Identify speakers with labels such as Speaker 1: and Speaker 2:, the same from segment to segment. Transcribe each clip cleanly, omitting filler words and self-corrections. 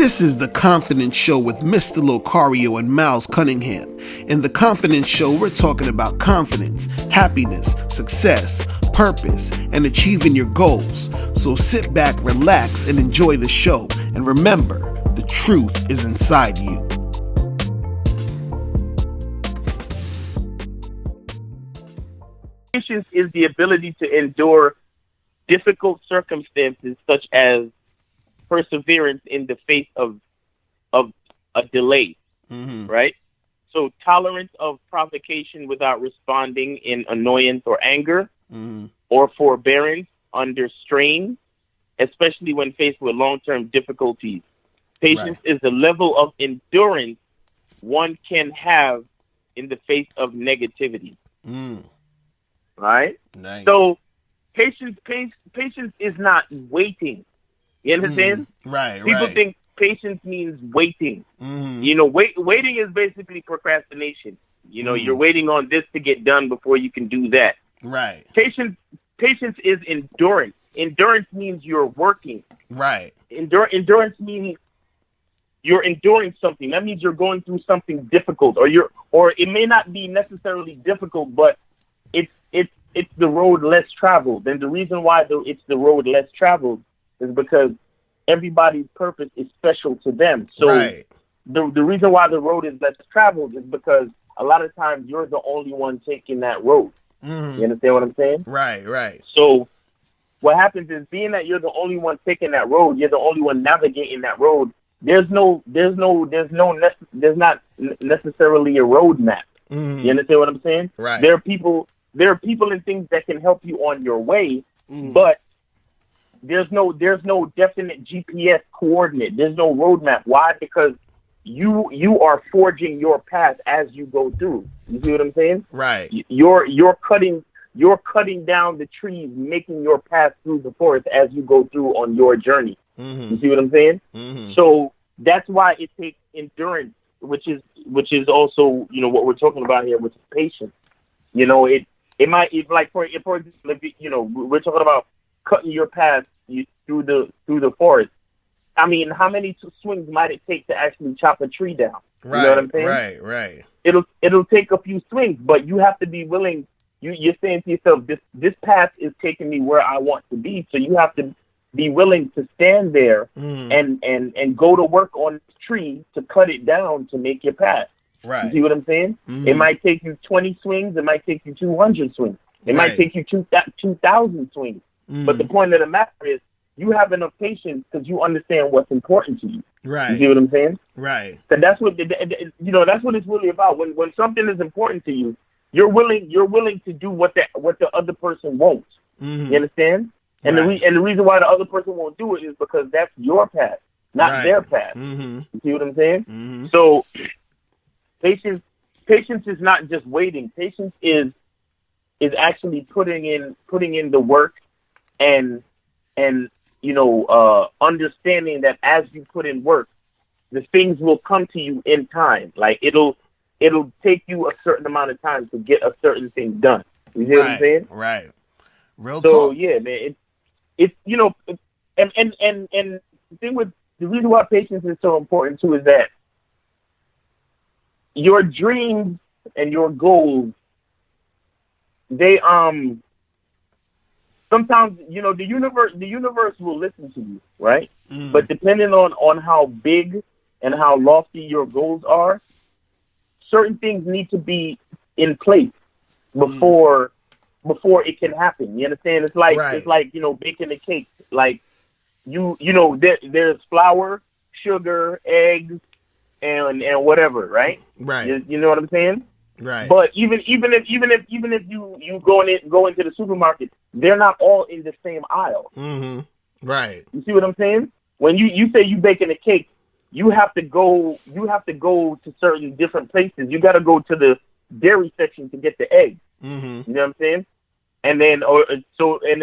Speaker 1: This is The Confidence Show with Mr. Locario and Miles Cunningham. In The Confidence Show, we're talking about confidence, happiness, success, purpose, and achieving your goals. So sit back, relax, and enjoy the show. And remember, the truth is inside you.
Speaker 2: Patience is the ability to endure difficult circumstances such as perseverance in the face of a delay, right? So tolerance of provocation without responding in annoyance or anger, or forbearance under strain, especially when faced with long-term difficulties. Patience is the level of endurance one can have in the face of negativity. Right?
Speaker 1: Nice.
Speaker 2: So patience is not waiting. You understand?
Speaker 1: Right.
Speaker 2: People think patience means waiting. You know, waiting is basically procrastination. You know, you're waiting on this to get done before you can do that.
Speaker 1: Right.
Speaker 2: Patience is endurance. Endurance means you're working.
Speaker 1: Right.
Speaker 2: Endurance means you're enduring something. That means you're going through something difficult, or it may not be necessarily difficult, but it's the road less traveled. And the reason why it's the road less traveled is because everybody's purpose is special to them. So the reason why the road is less traveled is because a lot of times you're the only one taking that road. You understand what I'm saying?
Speaker 1: Right.
Speaker 2: So what happens is, being that you're the only one taking that road, you're the only one navigating that road. There's not necessarily a road map. You understand what I'm saying?
Speaker 1: Right.
Speaker 2: There are people and things that can help you on your way, but there's no definite GPS coordinate. There's no roadmap. Why? Because you are forging your path as you go through. You see what I'm saying?
Speaker 1: Right.
Speaker 2: You're cutting down the trees, making your path through the forest as you go through on your journey. You see what I'm saying? So that's why it takes endurance, which is also, you know, what we're talking about here, which is patience. You know, it might, for example, you know, we're talking about cutting your path through the forest. I mean, how many swings might it take to actually chop a tree down?
Speaker 1: Right.
Speaker 2: You know what I'm saying?
Speaker 1: Right.
Speaker 2: It'll take a few swings, but you have to be willing. You're saying to yourself, this path is taking me where I want to be. So you have to be willing to stand there and go to work on this tree to cut it down to make your path.
Speaker 1: Right.
Speaker 2: You see what I'm saying? It might take you 20 swings. It might take you 200 swings. It might take you 2,000 swings. But the point of the matter is, you have enough patience because you understand what's important to you.
Speaker 1: Right.
Speaker 2: You see what I'm saying?
Speaker 1: Right.
Speaker 2: So that's what that's what it's really about. When something is important to you, you're willing to do what the other person won't. You understand? And the reason why the other person won't do it is because that's your path, not their path. You see what I'm saying? So patience is not just waiting. Patience is actually putting in the work and you know, understanding that as you put in work, the things will come to you in time. Like it'll take you a certain amount of time to get a certain thing done. You see what I'm saying?
Speaker 1: Right. Real
Speaker 2: so,
Speaker 1: talk.
Speaker 2: Yeah, man. It's you know, and the thing with the reason why patience is so important too is that your dreams and your goals, they sometimes, you know, the universe will listen to you, right? But depending on how big and how lofty your goals are, certain things need to be in place before it can happen. You understand? It's like you know, baking a cake. Like you know, there's flour, sugar, eggs, and whatever, right?
Speaker 1: Right.
Speaker 2: You know what I'm saying?
Speaker 1: Right.
Speaker 2: But even if you go into the supermarket, they're not all in the same aisle.
Speaker 1: Right.
Speaker 2: You see what I'm saying? When you say you baking a cake, you have to go to certain different places. You got to go to the dairy section to get the eggs. You know what I'm saying? And then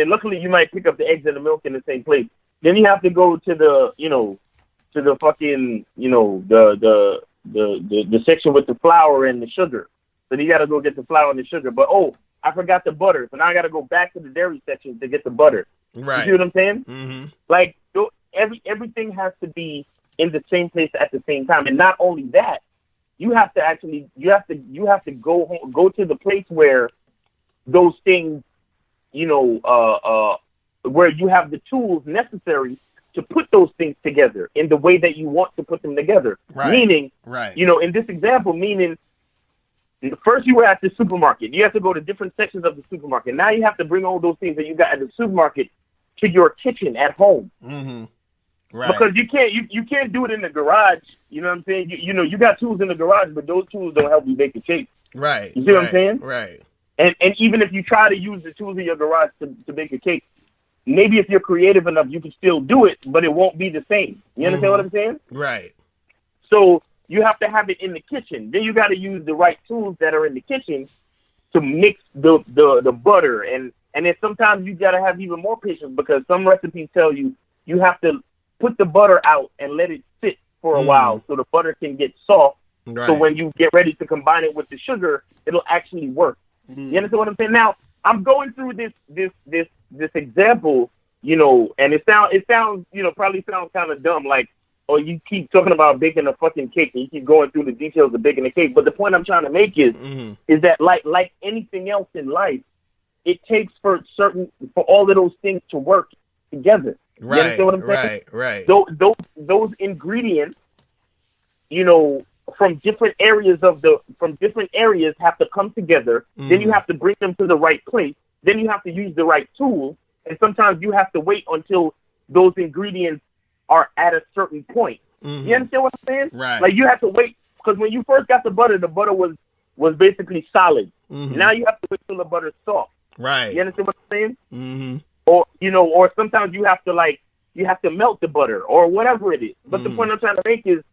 Speaker 2: luckily you might pick up the eggs and the milk in the same place. Then you have to go to the fucking, you know, the section with the flour and the sugar. So you got to go get the flour and the sugar. But, I forgot the butter. So now I got to go back to the dairy section to get the butter.
Speaker 1: Right.
Speaker 2: You see what I'm saying?
Speaker 1: Mm-hmm.
Speaker 2: Like, everything has to be in the same place at the same time. And not only that, you have to go to the place where those things, where you have the tools necessary to put those things together in the way that you want to put them together.
Speaker 3: Right.
Speaker 2: Meaning,
Speaker 3: right.
Speaker 2: In this example, meaning first you were at the supermarket. You have to go to different sections of the supermarket. Now you have to bring all those things that you got at the supermarket to your kitchen at home.
Speaker 3: Mm-hmm. Right.
Speaker 2: Because you can't do it in the garage. You know what I'm saying? You got tools in the garage, but those tools don't help you bake a cake.
Speaker 3: Right.
Speaker 2: You see what I'm saying?
Speaker 3: Right.
Speaker 2: And even if you try to use the tools in your garage to bake a cake, maybe if you're creative enough, you can still do it, but it won't be the same. You understand what I'm saying?
Speaker 3: Right.
Speaker 2: So you have to have it in the kitchen. Then you got to use the right tools that are in the kitchen to mix the butter. And then sometimes you got to have even more patience, because some recipes tell you have to put the butter out and let it sit for a while so the butter can get soft.
Speaker 3: Right.
Speaker 2: So when you get ready to combine it with the sugar, it'll actually work. You understand what I'm saying? Now, I'm going through this example, and it sounds, probably sounds kind of dumb, like, oh, you keep talking about baking a fucking cake and you keep going through the details of baking a cake. But the point I'm trying to make is that like anything else in life, it takes for all of those things to work together.
Speaker 3: Right.
Speaker 2: You understand what I'm saying?
Speaker 3: Right.
Speaker 2: Those ingredients, from different areas have to come together. Then you have to bring them to the right place. Then you have to use the right tools. And sometimes you have to wait until those ingredients are at a certain point. You understand what I'm saying?
Speaker 3: Right.
Speaker 2: Like you have to wait, because when you first got the butter was basically solid. Now you have to wait till the butter's soft.
Speaker 3: Right.
Speaker 2: You understand what I'm saying?
Speaker 3: Mm-hmm.
Speaker 2: Or sometimes you have to melt the butter or whatever it is. But the point I'm trying to make is,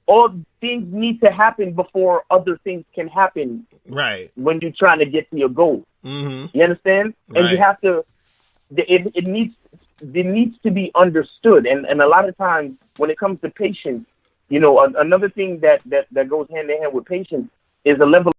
Speaker 2: all things need to happen before other things can happen.
Speaker 3: Right.
Speaker 2: When you're trying to get to your goal. You understand?
Speaker 3: Right.
Speaker 2: And you have to. It needs to be understood. And a lot of times when it comes to patience, another thing that goes hand in hand with patience is a level